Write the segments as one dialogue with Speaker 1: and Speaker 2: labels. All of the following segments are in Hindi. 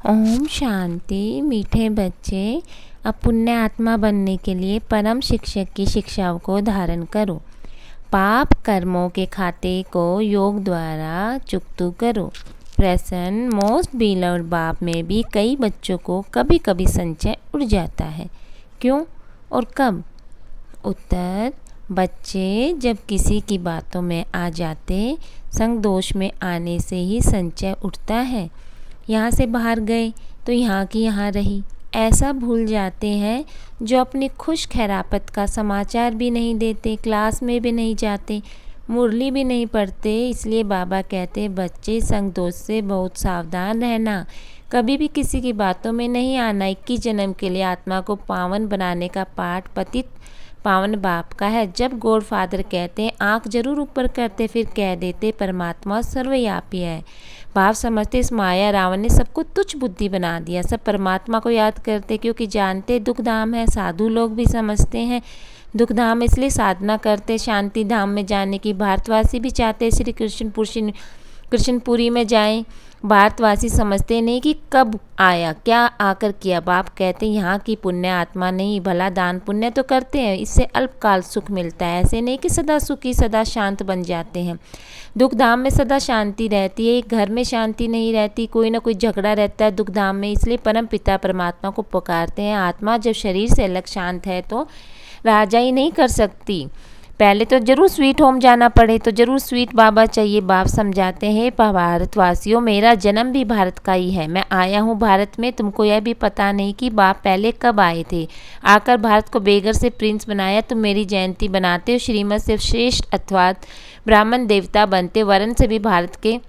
Speaker 1: ओम शांति। मीठे बच्चे, अब पुण्य आत्मा बनने के लिए परम शिक्षक की शिक्षाओं को धारण करो। पाप कर्मों के खाते को योग द्वारा चुकता करो। प्रसन्न मोस्ट बिलव्ड बाप में भी कई बच्चों को कभी कभी संचय उड़ जाता है। क्यों और कब? उत्तर: बच्चे जब किसी की बातों में आ जाते, संग दोष में आने से ही संचय उठता है। यहाँ से बाहर गए तो यहाँ की यहाँ रही, ऐसा भूल जाते हैं। जो अपनी खुश खैरापत का समाचार भी नहीं देते, क्लास में भी नहीं जाते, मुरली भी नहीं पढ़ते। इसलिए बाबा कहते बच्चे संग दोष से बहुत सावधान रहना, कभी भी किसी की बातों में नहीं आना। 21 जन्म के लिए आत्मा को पावन बनाने का पाठ पतित पावन बाप का है। जब गॉड फादर कहते हैं आँख जरूर ऊपर करते, फिर कह देते परमात्मा सर्वव्यापी है। बाप समझते इस माया रावण ने सबको तुच्छ बुद्धि बना दिया। सब परमात्मा को याद करते क्योंकि जानते दुख धाम है। साधु लोग भी समझते हैं दुख धाम, इसलिए साधना करते शांति धाम में जाने की। भारतवासी भी चाहते श्री कृष्णपुरी में जाएं। भारतवासी समझते नहीं कि कब आया, क्या आकर किया। बाप कहते यहाँ की पुण्य आत्मा नहीं, भला दान पुण्य तो करते हैं, इससे अल्पकाल सुख मिलता है। ऐसे नहीं कि सदा सुखी सदा शांत बन जाते हैं। दुख धाम में सदा शांति रहती है, घर में शांति नहीं रहती, कोई ना कोई झगड़ा रहता है दुख धाम में। इसलिए परम पिता परमात्मा को पुकारते हैं। आत्मा जब शरीर से अलग शांत है तो राजा ही नहीं कर सकती। पहले तो जरूर स्वीट होम जाना पड़े तो जरूर स्वीट बाबा चाहिए। बाप समझाते हैं भारतवासियों, मेरा जन्म भी भारत का ही है। मैं आया हूँ भारत में, तुमको यह भी पता नहीं कि बाप पहले कब आए थे। आकर भारत को बेगर से प्रिंस बनाया। तुम मेरी जयंती बनाते हो, श्रीमत से श्रेष्ठ अथवा ब्राह्मण देवता बनते। वर्ण से भी भारत के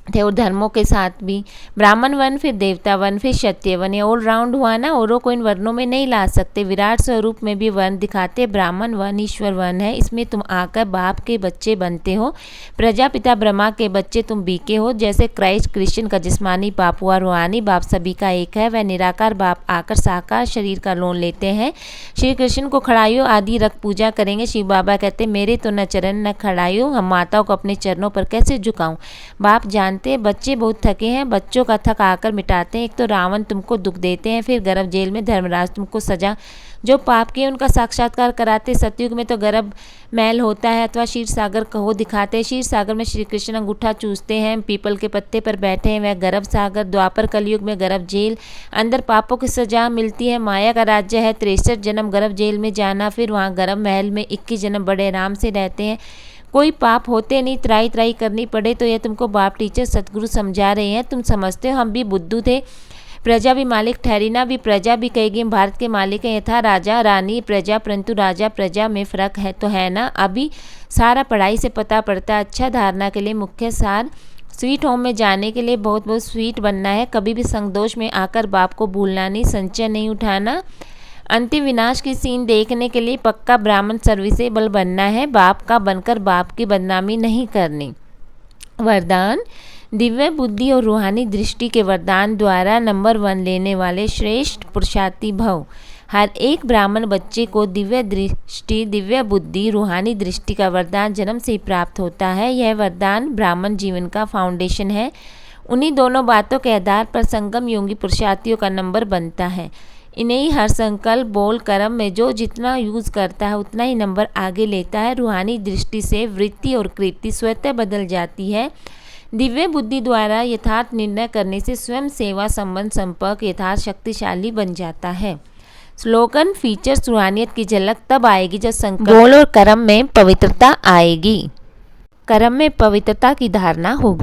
Speaker 1: थे और धर्मों के साथ भी ब्राह्मण वन, फिर देवता वन, फिर क्षत्रिय वन। ये ऑल राउंड हुआ ना, औरों को इन वर्णों में नहीं ला सकते। विराट स्वरूप में भी वर्ण दिखाते। ब्राह्मण वन ईश्वर वन है, इसमें तुम आकर बाप के बच्चे बनते हो। प्रजापिता ब्रह्मा के बच्चे तुम बीके हो। जैसे क्राइस्ट कृष्ण का जिस्मानी बाप हुआ रूहानी बाप सभी का एक है, वह निराकार बाप आकर साकार शरीर का लोन लेते हैं। श्री कृष्ण को खड़ाइयो आदि रख पूजा करेंगे। शिव बाबा कहते मेरे तो न चरण न खड़ाइयो, हम माताओं को अपने चरणों पर कैसे झुकाऊं। बाप जानते बच्चे बहुत थके हैं, बच्चों का थक आकर मिटाते हैं। एक तो रावण तुमको दुख देते हैं, फिर गर्भ जेल में धर्मराज तुमको सजा। जो पाप किए उनका साक्षात्कार कराते। सतयुग में तो गर्भ महल होता है अथवा क्षीर सागर कहो दिखाते। क्षीर सागर में श्री कृष्ण अंगूठा चूसते हैं, पीपल के पत्ते पर बैठे हैं, वह गर्भ सागर। द्वापर कलयुग में गर्भ जेल, अंदर पापों की सजा मिलती है। माया का राज्य है 63 जन्म गर्भ जेल में जाना, फिर वहाँ गर्भ महल में 21 जन्म बड़े आराम से रहते हैं। कोई पाप होते नहीं, त्राई त्राई करनी पड़े। तो यह तुमको बाप टीचर सतगुरु समझा रहे हैं। तुम समझते हो हम भी बुद्धू थे, प्रजा भी मालिक ठहरी ना। भी प्रजा भी कहेगी हम भारत के मालिक हैं। यथा राजा रानी प्रजा, परंतु राजा प्रजा में फ़र्क है तो है ना। अभी सारा पढ़ाई से पता पड़ता है। अच्छा धारणा के लिए मुख्य सार, स्वीट होम में जाने के लिए बहुत बहुत स्वीट बनना है। कभी भी संगदोष में आकर बाप को भूलना नहीं, संचय नहीं उठाना। अंतिम विनाश की सीन देखने के लिए पक्का ब्राह्मण सर्विसेबल बनना है। बाप का बनकर बाप की बदनामी नहीं करनी। वरदान: दिव्य बुद्धि और रूहानी दृष्टि के वरदान द्वारा नंबर 1 लेने वाले श्रेष्ठ पुरुषार्थी भव। हर एक ब्राह्मण बच्चे को दिव्य दृष्टि, दिव्य बुद्धि, रूहानी दृष्टि का वरदान जन्म से ही प्राप्त होता है। यह वरदान ब्राह्मण जीवन का फाउंडेशन है। उन्हीं दोनों बातों के आधार पर संगम योगी पुरुषार्थियों का नंबर बनता है। इन्हें ही हर संकल्प बोल कर्म में जो जितना यूज़ करता है उतना ही नंबर आगे लेता है। रूहानी दृष्टि से वृत्ति और कृति स्वतः बदल जाती है। दिव्य बुद्धि द्वारा यथार्थ निर्णय करने से स्वयं सेवा संबंध संपर्क यथार्थ शक्तिशाली बन जाता है। स्लोगन: फीचर्स रूहानियत की झलक तब आएगी जब संकल्प बोल और कर्म में पवित्रता आएगी। कर्म में पवित्रता की धारणा हो।